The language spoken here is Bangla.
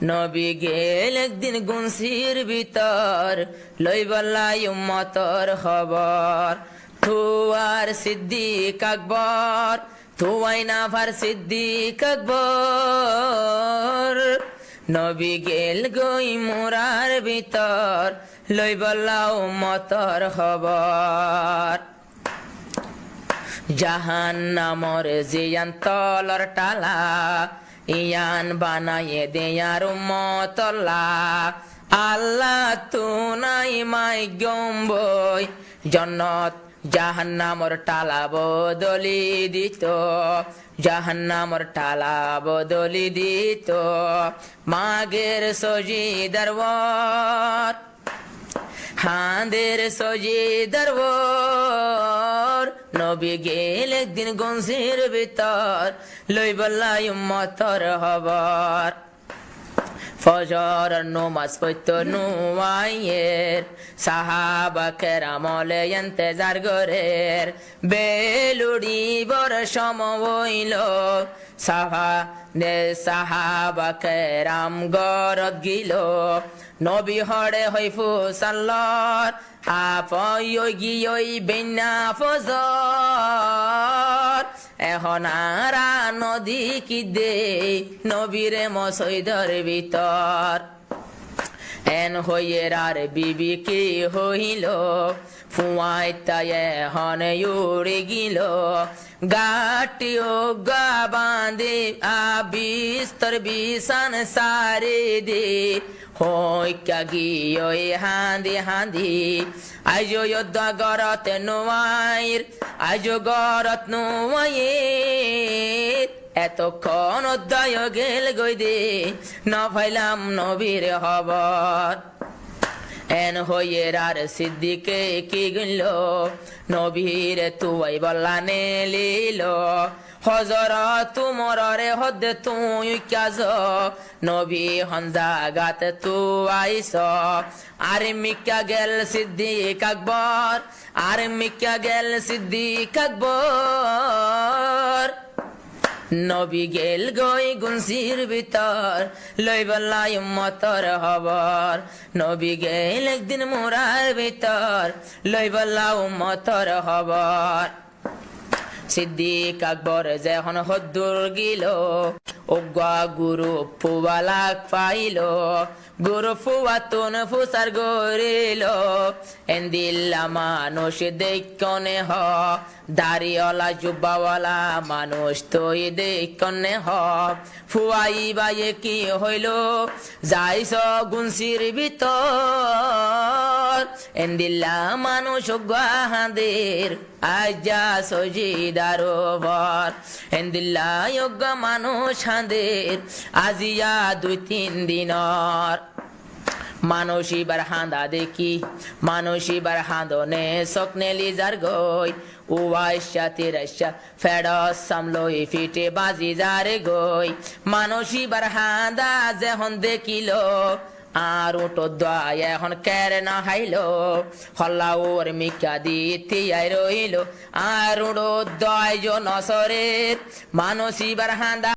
নবী গেল একদিন গুনসির ভিতর লই বল্লাই উম্মতর খবর থুয়ার সিদ্দিক আকবর থুয়াই নাফার সিদ্দিক আকবর নবী গেল গই মুরার ভিতর লই বল্লা উম্মতর খবর জাহান্নামর জিয়ান তলর টালা ইয়ান বানায়ে দেয়ার উম্মতল্লা আল্লাহ তুনাই মাই গম্বই জন্নত জাহান্নামর টালা বদলি দিত জাহান্নামর টালা বদলি দিত মাগের সজি দরবার হাঁদের সজি দরবার নবী গেল একদিন গঞ্জির ভিতর লই বল্লাই উম্মতর খবর ফজর নমাজ পড়তো নুয়াইয়ের সাহাবা কেরামলে ইন্তজার গরের বেলুড়ি বর সমইল সাহাবা কেরাম গরত গিল নবী হড়ে হইফু সাল্লার আপয় গিয়ই বেন্না ফজর এখন আরা নদী কি দে নবীরে মসজিদের ভিতর এন হইয়ের আর বিবি কি হইল ফুয়াই তাই এখন উড়ে গিল গাটি ও গা বাঁধে বিস্তর বিছান সারে দে হই গিয়ে হাঁদি হাঁদি আজ গরত নোয়াইর আজ গরত নোয়াইর এতক্ষণ অধ্যায় গেল গই দে ন ফাইলাম নবীর খবর এন হইয়ের আর সিদ্দিকে কি গইল নবীর তুই বল্লা নে লিল হজর তুমর রে হদ তুই কাজ নবী হঞ্জা গাত তু আইস আর মিকা গেল সিদ্দিক আকবর আর মিকা গেল সিদ্দিক আকবর নবী গেল গই গুনসির ভিতর লই বল্লাই উম্মতর খবর নবী গেল একদিন মুরার ভিতর লই বল্লা উম্মতর খবর সিদ্দিক আকবর যখন হদ্দুর গিল ওগা গুরু ফুবালাক পাইল গুরু ফুয়া তুন ফুসার গরিল এন্দিল্লা মানুষ দেখনে হ দাড়িওয়ালা জুব্বাওয়ালা মানুষ তুই দেখনে হ ফুয়াই বায়ে কি হইল যাইস গুনসির ভিতর এন্দিল্লা মানুষ হাঁদের আজা সজিদার বর এন্দিল্লা যোগ্যা মানুষ হাঁদের আজিয়া 2-3 দিনর মানসিবার হাঁদা দেখি মানসিবার হাঁদনে স্বপ্নে লিজার গই উয়াইশা তিরাইশা ফেরস সামলই ফিটে বাজি যারে গই মানসিবার হাঁদা যখন দেখিল আর উঠো দয় এখন কের না হাইল হল্লা ওর মিকা দিতে রইল আর উড়ো দয় নসরের মানসিবার হাঁদা